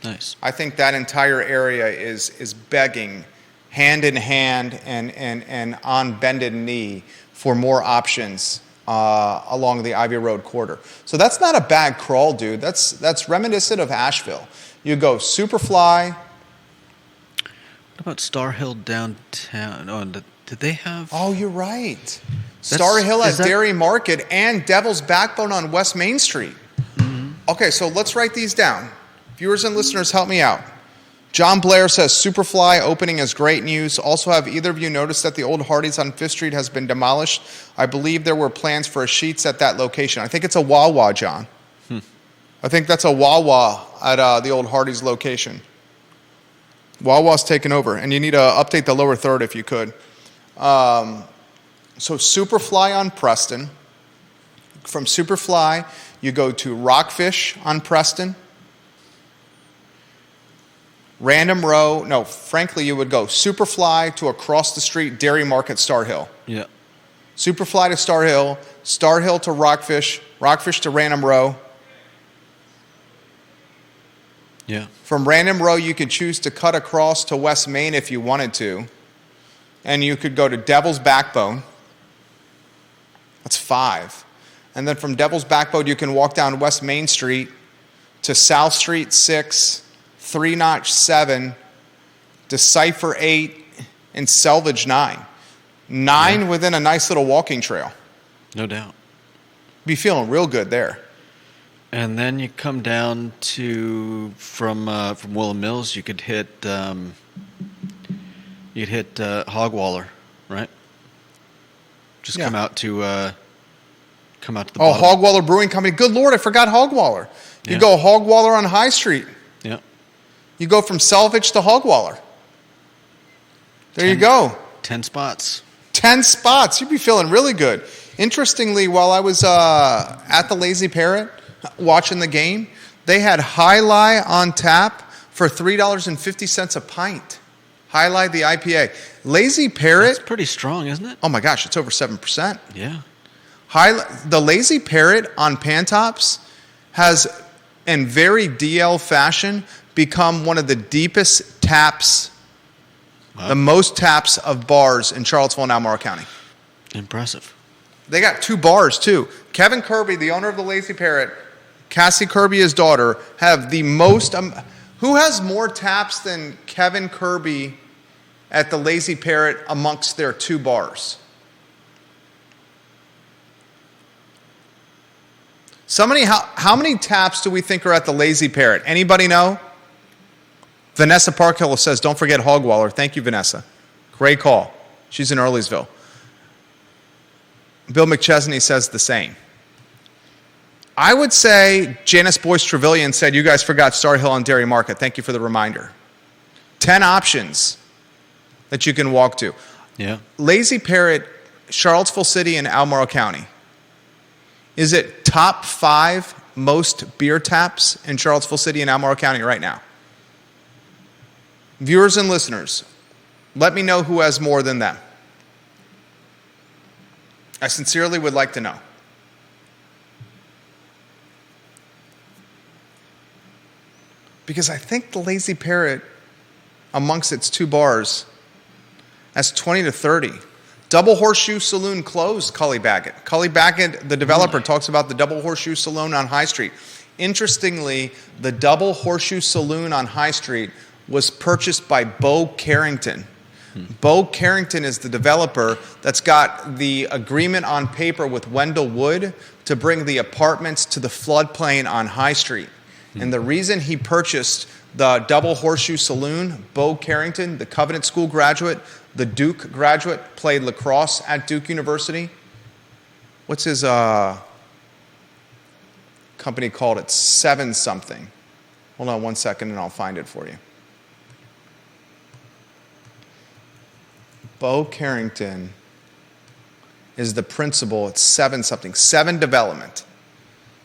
Nice. I think that entire area is begging hand in hand and on bended knee for more options along the Ivy Road corridor. So that's not a bad crawl, dude. That's reminiscent of Asheville. You go SuperFly. What about Star Hill downtown? Oh, did they have... Oh, you're right. Star Hill at Dairy Market and Devil's Backbone on West Main Street. Okay, so let's write these down. Viewers and listeners, help me out. John Blair says SuperFly opening is great news. Also, have either of you noticed that the old Hardee's on 5th Street has been demolished? I believe there were plans for a Sheetz at that location. I think it's a Wawa, John. I think that's a Wawa at the old Hardee's location. Wawa's taken over, and you need to update the lower third if you could. So SuperFly on Preston. From SuperFly, you go to Rockfish on Preston. Random Row. No, frankly, you would go SuperFly to across the street, Dairy Market, Star Hill. Yeah. SuperFly to Star Hill to Rockfish, Rockfish to Random Row. Yeah. From Random Row, you could choose to cut across to West Main if you wanted to. And you could go to Devil's Backbone. That's 5. And then from Devil's Backbone, you can walk down West Main Street to South Street 6, 3 Notch 7, Decipher 8, and Selvage 9. 9 within a nice little walking trail. No doubt. Be feeling real good there. And then you come down to from Woolen Mills. You could hit Hogwaller, right? Just come out to the bottom. Hogwaller Brewing Company. Good Lord, I forgot Hogwaller. You go Hogwaller on High Street. Yeah. You go from Selvage to Hogwaller. There you go. 10 spots. 10 spots. You'd be feeling really good. Interestingly, while I was at the Lazy Parrot watching the game, they had High Lie on tap for $3.50 a pint. High Lie, the IPA. Lazy Parrot. That's pretty strong, isn't it? Oh my gosh, it's over 7%. Yeah. The Lazy Parrot on Pantops has, in very DL fashion, become one of the deepest taps, the most taps of bars in Charlottesville and Albemarle County. Impressive. They got 2 bars, too. Kevin Kirby, the owner of the Lazy Parrot, Cassie Kirby, his daughter, have the most... who has more taps than Kevin Kirby at the Lazy Parrot amongst their 2 bars? How many taps do we think are at the Lazy Parrot? Anybody know? Vanessa Parkhill says, don't forget Hogwaller. Thank you, Vanessa. Great call. She's in Earlysville. Bill McChesney says the same. I would say Janice Boyce Trevelyan said, you guys forgot Star Hill and Dairy Market. Thank you for the reminder. 10 options that you can walk to. Yeah. Lazy Parrot, Charlottesville City, and Albemarle County. Is it top 5 most beer taps in Charlottesville City and Albemarle County right now? Viewers and listeners, let me know who has more than them. I sincerely would like to know. Because I think the Lazy Parrot, amongst its 2 bars, has 20 to 30. Double Horseshoe Saloon closed, Cully Baggett. Cully Baggett, the developer, talks about the Double Horseshoe Saloon on High Street. Interestingly, the Double Horseshoe Saloon on High Street was purchased by Bo Carrington. Bo Carrington is the developer that's got the agreement on paper with Wendell Wood to bring the apartments to the floodplain on High Street. And the reason he purchased the Double Horseshoe Saloon, Bo Carrington, the Covenant School graduate, the Duke graduate, played lacrosse at Duke University. What's his company called? It's 7 something. Hold on one second and I'll find it for you. Bo Carrington is the principal at 7 something. 7 Development.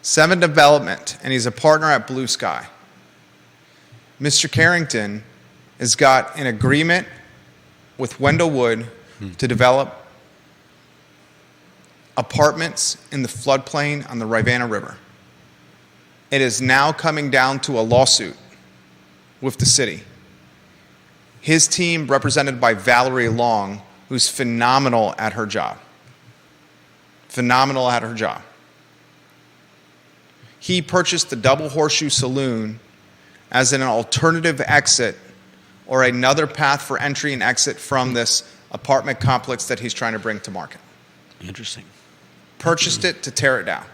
7 Development, and he's a partner at Blue Sky. Mr. Carrington has got an agreement with Wendell Wood to develop apartments in the floodplain on the Rivanna River. It is now coming down to a lawsuit with the city. His team, represented by Valerie Long, who's phenomenal at her job. Phenomenal at her job. He purchased the Double Horseshoe Saloon as an alternative exit or another path for entry and exit from this apartment complex that he's trying to bring to market. Interesting. Purchased it to tear it down.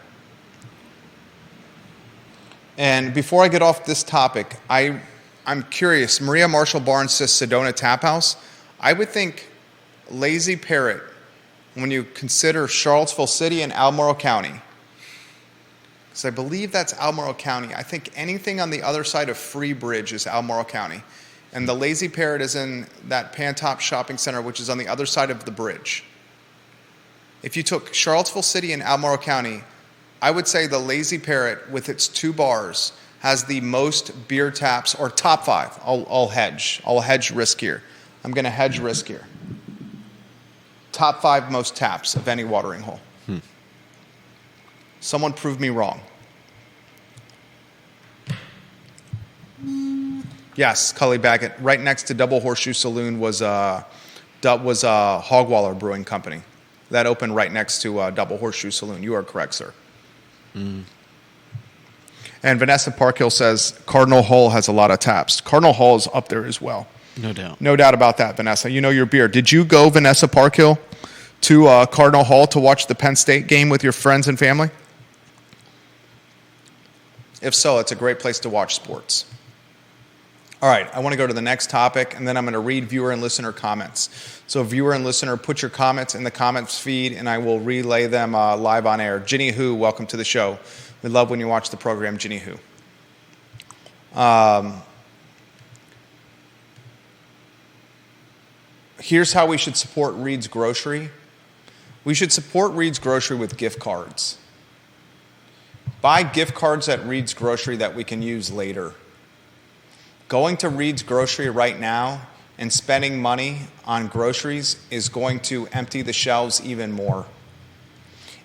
And before I get off this topic, I'm curious. Maria Marshall Barnes says Sedona Tap House. I would think Lazy Parrot, when you consider Charlottesville City and Albemarle County, because I believe that's Albemarle County. I think anything on the other side of Free Bridge is Albemarle County. And the Lazy Parrot is in that Pantop Shopping Center, which is on the other side of the bridge. If you took Charlottesville City and Albemarle County, I would say the Lazy Parrot, with its 2 bars, has the most beer taps, or top 5. I'll hedge. I'll hedge risk here. I'm going to hedge risk here. Top 5 most taps of any watering hole. Someone prove me wrong. Yes, Cully Baggett. Right next to Double Horseshoe Saloon was Hogwaller Brewing Company. That opened right next to Double Horseshoe Saloon. You are correct, sir. And Vanessa Parkhill says Cardinal Hall has a lot of taps. Cardinal Hall is up there as well. No doubt. No doubt about that, Vanessa. You know your beer. Did you go, Vanessa Parkhill, to Cardinal Hall to watch the Penn State game with your friends and family? If so, it's a great place to watch sports. All right, I want to go to the next topic, and then I'm going to read viewer and listener comments. So viewer and listener, put your comments in the comments feed, and I will relay them live on air. Ginny Who, welcome to the show. We love when you watch the program, Ginny Who. Here's how we should support Reid's Grocery. We should support Reid's Grocery with gift cards. Buy gift cards at Reid's Grocery that we can use later. Going to Reid's Grocery right now and spending money on groceries is going to empty the shelves even more.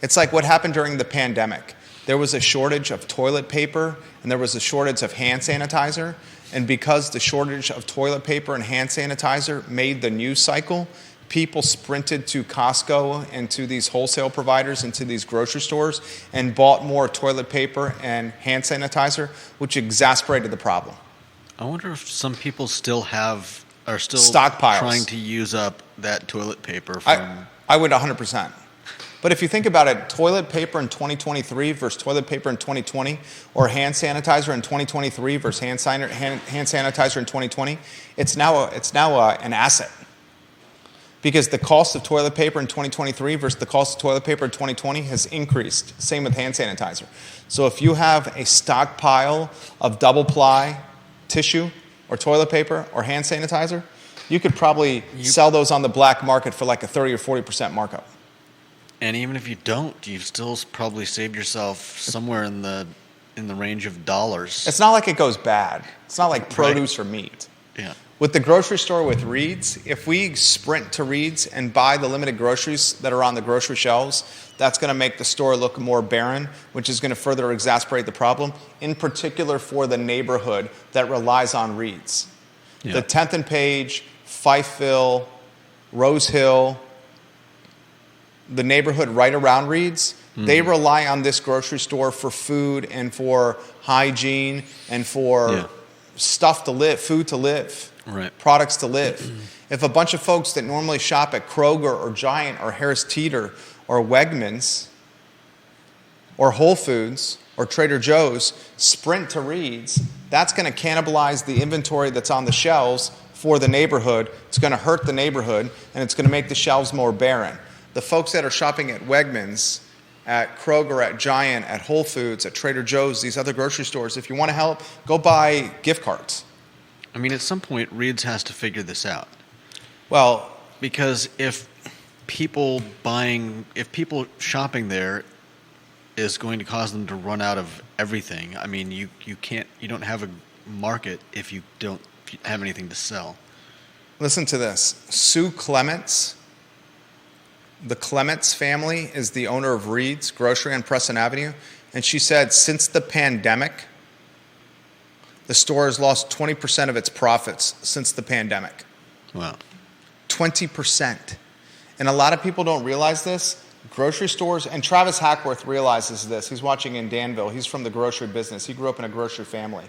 It's like what happened during the pandemic. There was a shortage of toilet paper and there was a shortage of hand sanitizer. And because the shortage of toilet paper and hand sanitizer made the news cycle, people sprinted to Costco and to these wholesale providers and to these grocery stores and bought more toilet paper and hand sanitizer, which exacerbated the problem. I wonder if some people are still stockpiles, trying to use up that toilet paper from... I would 100%. But if you think about it, toilet paper in 2023 versus toilet paper in 2020, or hand sanitizer in 2023 versus hand sanitizer in 2020, it's now an asset. because the cost of toilet paper in 2023 versus the cost of toilet paper in 2020 has increased. Same with hand sanitizer. So if you have a stockpile of double ply tissue or toilet paper or hand sanitizer, you could probably sell those on the black market for like a 30 or 40% markup. And even if you don't, you've still probably saved yourself somewhere in the range of dollars. It's not like it goes bad. It's not like produce or meat. Yeah. With the grocery store with Reid's, if we sprint to Reid's and buy the limited groceries that are on the grocery shelves, that's going to make the store look more barren, which is going to further exacerbate the problem, in particular for the neighborhood that relies on Reid's. Yeah. The 10th and Page, Fifeville, Rose Hill, the neighborhood right around Reid's, they rely on this grocery store for food and for hygiene and for stuff to live, food to live, products to live. If a bunch of folks that normally shop at Kroger or Giant or Harris Teeter or Wegmans or Whole Foods or Trader Joe's sprint to Reid's, that's going to cannibalize the inventory that's on the shelves for the neighborhood. It's going to hurt the neighborhood, and it's going to make the shelves more barren. The folks that are shopping at Wegmans, at Kroger, at Giant, at Whole Foods, at Trader Joe's, these other grocery stores, if you want to help, go buy gift cards. I mean, at some point, Reid's has to figure this out. Well, because if people shopping there is going to cause them to run out of everything, I mean, you don't have a market if you don't have anything to sell. Listen to this. Sue Clements, the Clements family, is the owner of Reid's Grocery on Preston Avenue, and she said since the pandemic, the store has lost 20% of its profits since the pandemic. Wow. 20%. And a lot of people don't realize this. Grocery stores, and Travis Hackworth realizes this. He's watching in Danville. He's from the grocery business. He grew up in a grocery family.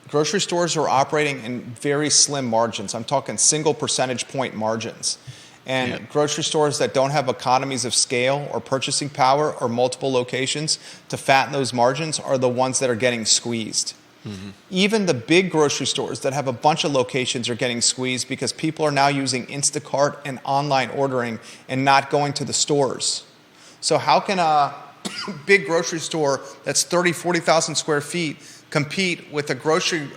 Grocery stores are operating in very slim margins. I'm talking single percentage point margins. And grocery stores that don't have economies of scale or purchasing power or multiple locations to fatten those margins are the ones that are getting squeezed. Mm-hmm. Even the big grocery stores that have a bunch of locations are getting squeezed because people are now using Instacart and online ordering and not going to the stores. So how can a big grocery store that's 30, 40,000 square feet compete with a grocery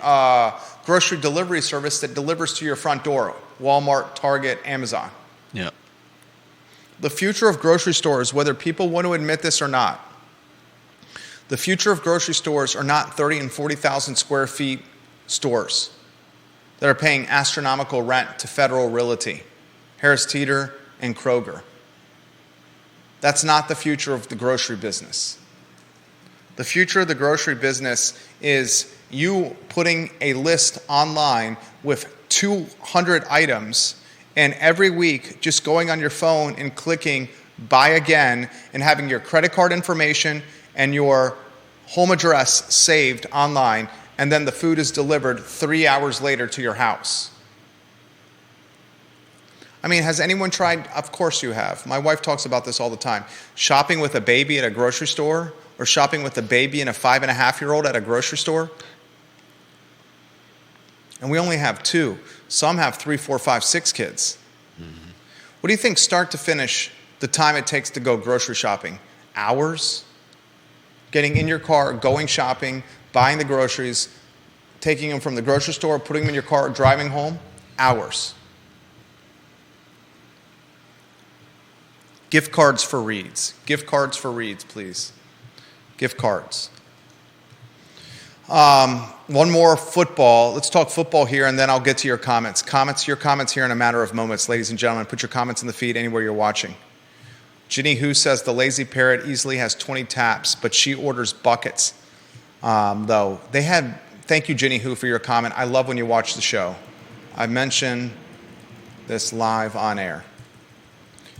delivery service that delivers to your front door? Walmart, Target, Amazon. Yeah. The future of grocery stores, whether people want to admit this or not, the future of grocery stores are not 30 and 40,000 square feet stores that are paying astronomical rent to Federal Realty, Harris Teeter, and Kroger. That's not the future of the grocery business. The future of the grocery business is you putting a list online with 200 items and every week just going on your phone and clicking buy again and having your credit card information and your home address saved online, and then the food is delivered 3 hours later to your house. I mean, has anyone tried? Of course you have. My wife talks about this all the time. Shopping with a baby at a grocery store or shopping with a baby and a 5.5-year-old at a grocery store. And we only have 2. Some have 3, 4, 5, 6 kids. Mm-hmm. What do you think, start to finish, the time it takes to go grocery shopping? Hours? Getting in your car, going shopping, buying the groceries, taking them from the grocery store, putting them in your car, driving home? Hours. Gift cards for Reid's. Gift cards for Reid's, please. Gift cards. One more football. Let's talk football here, and then I'll get to your comments. Your comments here in a matter of moments, ladies and gentlemen. Put your comments in the feed anywhere you're watching. Ginny Who says the Lazy Parrot easily has 20 taps, but she orders buckets. Though they had. Thank you, Ginny Who, for your comment. I love when you watch the show. I mentioned this live on air.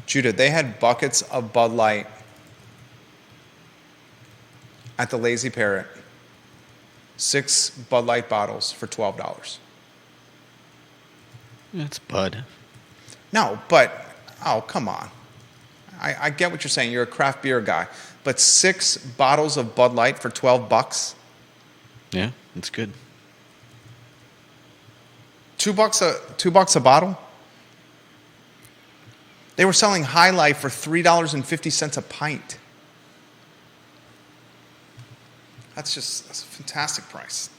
Judah, they had buckets of Bud Light at the Lazy Parrot. 6 Bud Light bottles for $12. It's Bud. No, but, oh, come on. I get what you're saying. You're a craft beer guy. But 6 bottles of Bud Light for $12? Yeah, that's good. $2 a bottle? They were selling High Life for $3.50 a pint. That's a fantastic price.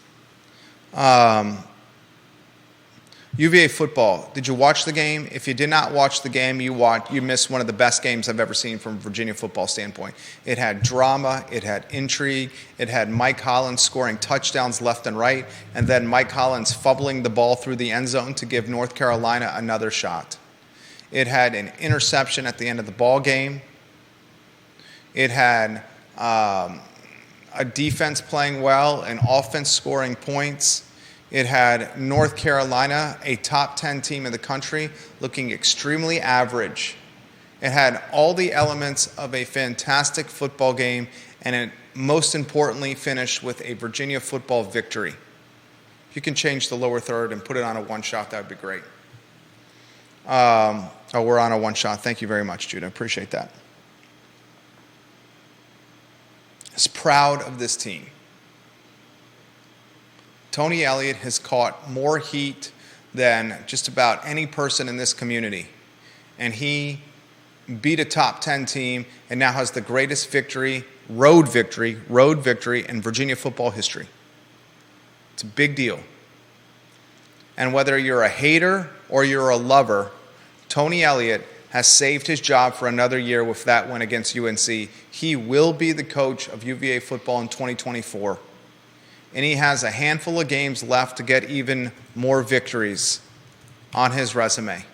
UVA football. Did you watch the game? If you did not watch the game, you missed one of the best games I've ever seen from a Virginia football standpoint. It had drama, it had intrigue, it had Mike Hollins scoring touchdowns left and right, and then Mike Hollins fumbling the ball through the end zone to give North Carolina another shot. It had an interception at the end of the ball game. It had a defense playing well, an offense scoring points. It had North Carolina, a top 10 team in the country, looking extremely average. It had all the elements of a fantastic football game, and it most importantly finished with a Virginia football victory. If you can change the lower third and put it on a one-shot, that would be great. We're on a one-shot. Thank you very much, Judah. Appreciate that. I was proud of this team. Tony Elliott has caught more heat than just about any person in this community. And he beat a top 10 team and now has the greatest road victory in Virginia football history. It's a big deal. And whether you're a hater or you're a lover, Tony Elliott has saved his job for another year with that win against UNC. He will be the coach of UVA football in 2024. And he has a handful of games left to get even more victories on his resume.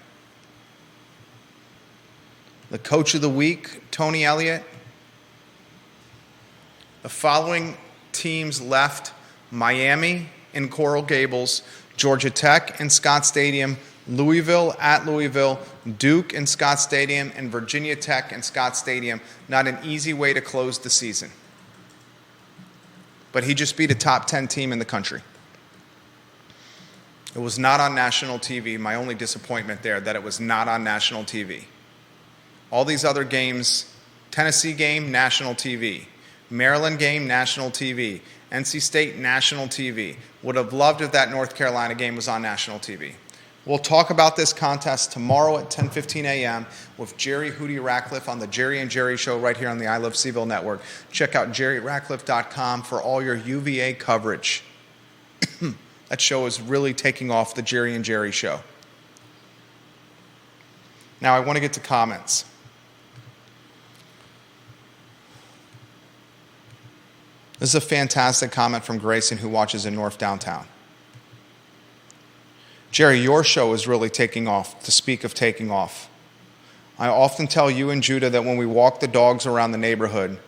The coach of the week, Tony Elliott. The following teams left: Miami in Coral Gables, Georgia Tech in Scott Stadium, Louisville at Louisville, Duke in Scott Stadium, and Virginia Tech in Scott Stadium. Not an easy way to close the season. But he just beat a top 10 team in the country. It was not on national TV. My only disappointment there, that it was not on national TV. All these other games, Tennessee game, national TV. Maryland game, national TV. NC State, national TV. Would have loved if that North Carolina game was on national TV. We'll talk about this contest tomorrow at 10:15 a.m. with Jerry Hootie Ratcliffe on the Jerry and Jerry Show right here on the I Love CVille Network. Check out jerryratcliffe.com for all your UVA coverage. That show is really taking off, the Jerry and Jerry Show. Now I want to get to comments. This is a fantastic comment from Grayson, who watches in North Downtown. Jerry, your show is really taking off, to speak of taking off. I often tell you and Judah that when we walk the dogs around the neighborhood,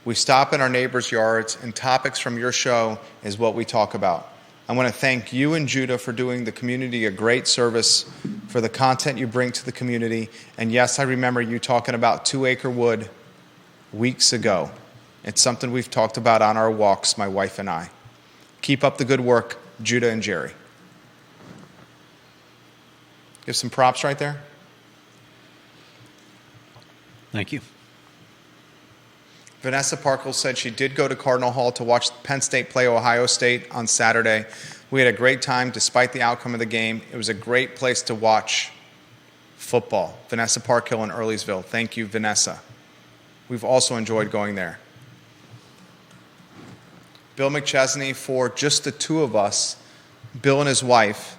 we stop in our neighbors' yards, and topics from your show is what we talk about. I want to thank you and Judah for doing the community a great service, for the content you bring to the community. And yes, I remember you talking about 2 Acre Wood weeks ago. It's something we've talked about on our walks, my wife and I. Keep up the good work, Judah and Jerry. Give some props right there. Thank you. Vanessa Parkle said she did go to Cardinal Hall to watch Penn State play Ohio State on Saturday. We had a great time despite the outcome of the game. It was a great place to watch football. Vanessa Parkhill in Earlysville. Thank you, Vanessa. We've also enjoyed going there. Bill McChesney, for just the two of us, Bill and his wife,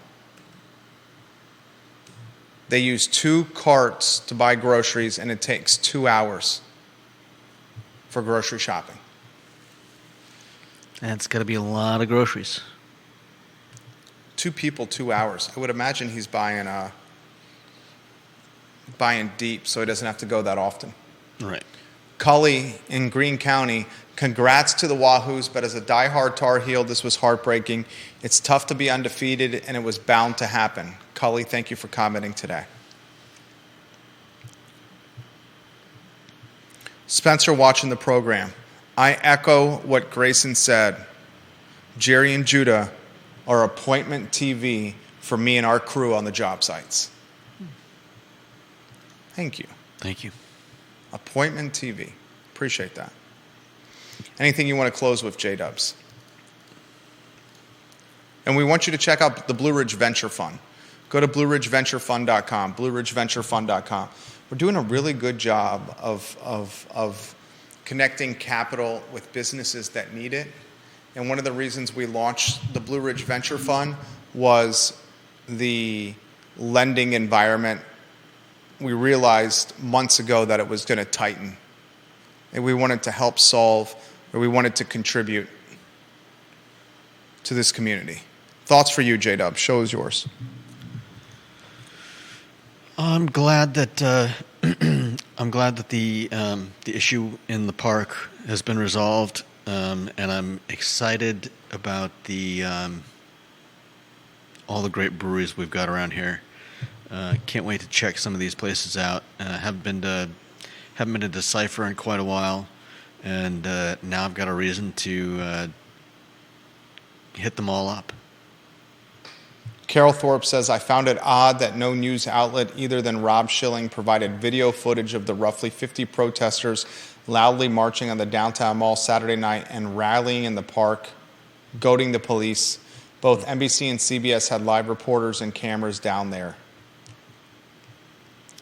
they use 2 carts to buy groceries, and it takes 2 hours for grocery shopping. And it's got to be a lot of groceries. 2 people, 2 hours. I would imagine he's buying deep, so he doesn't have to go that often. Right. Cully in Greene County, congrats to the Wahoos, but as a diehard Tar Heel, this was heartbreaking. It's tough to be undefeated, and it was bound to happen. Cully, thank you for commenting today. Spencer watching the program. I echo what Grayson said. Jerry and Judah are appointment TV for me and our crew on the job sites. Thank you. Thank you. Appointment TV. Appreciate that. Anything you want to close with, J-Dubs? And we want you to check out the Blue Ridge Venture Fund. Go to BlueRidgeVentureFund.com, BlueRidgeVentureFund.com. we're doing a really good job of connecting capital with businesses that need it. And one of the reasons we launched the Blue Ridge Venture Fund was the lending environment. We realized months ago that it was going to tighten. And we wanted to help solve, or we wanted to contribute to this community. Thoughts for you, J-Dub. Show is yours. I'm glad that the issue in the park has been resolved, and I'm excited about all the great breweries we've got around here. Can't wait to check some of these places out. Haven't been to Decipher in quite a while, and now I've got a reason to hit them all up. Carol Thorpe says, I found it odd that no news outlet other than Rob Schilling provided video footage of the roughly 50 protesters loudly marching on the downtown mall Saturday night and rallying in the park, goading the police. Both NBC and CBS had live reporters and cameras down there.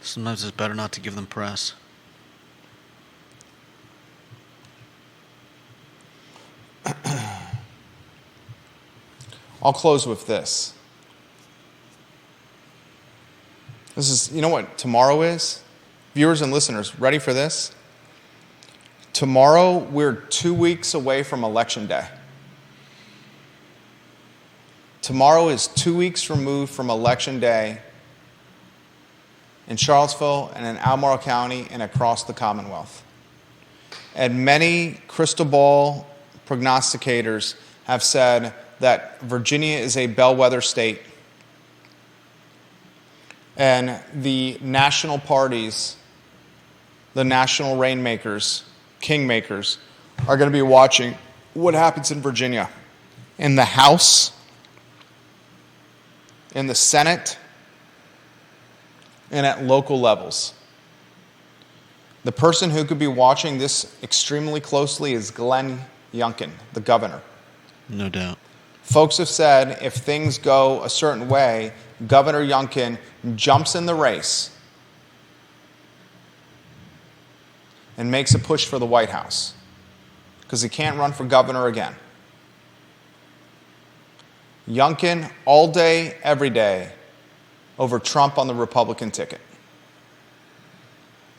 Sometimes it's better not to give them press. I'll close with this. This is, you know what tomorrow is? Viewers and listeners, ready for this? Tomorrow, we're 2 weeks away from Election Day. Tomorrow is 2 weeks removed from Election Day in Charlottesville and in Albemarle County and across the Commonwealth. And many crystal ball prognosticators have said that Virginia is a bellwether state. And the national parties, the national rainmakers, kingmakers, are going to be watching what happens in Virginia. In the House, in the Senate, and at local levels. The person who could be watching this extremely closely is Glenn Youngkin, the governor. No doubt. Folks have said if things go a certain way, Governor Youngkin jumps in the race and makes a push for the White House because he can't run for governor again. Youngkin all day, every day, over Trump on the Republican ticket.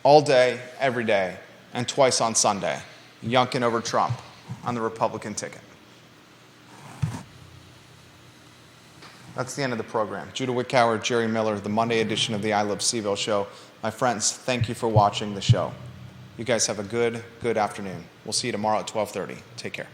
All day, every day, and twice on Sunday. Youngkin over Trump on the Republican ticket. That's the end of the program. Judah Wickower, Jerry Miller, the Monday edition of the I Love CVille Show. My friends, thank you for watching the show. You guys have a good afternoon. We'll see you tomorrow at 12:30. Take care.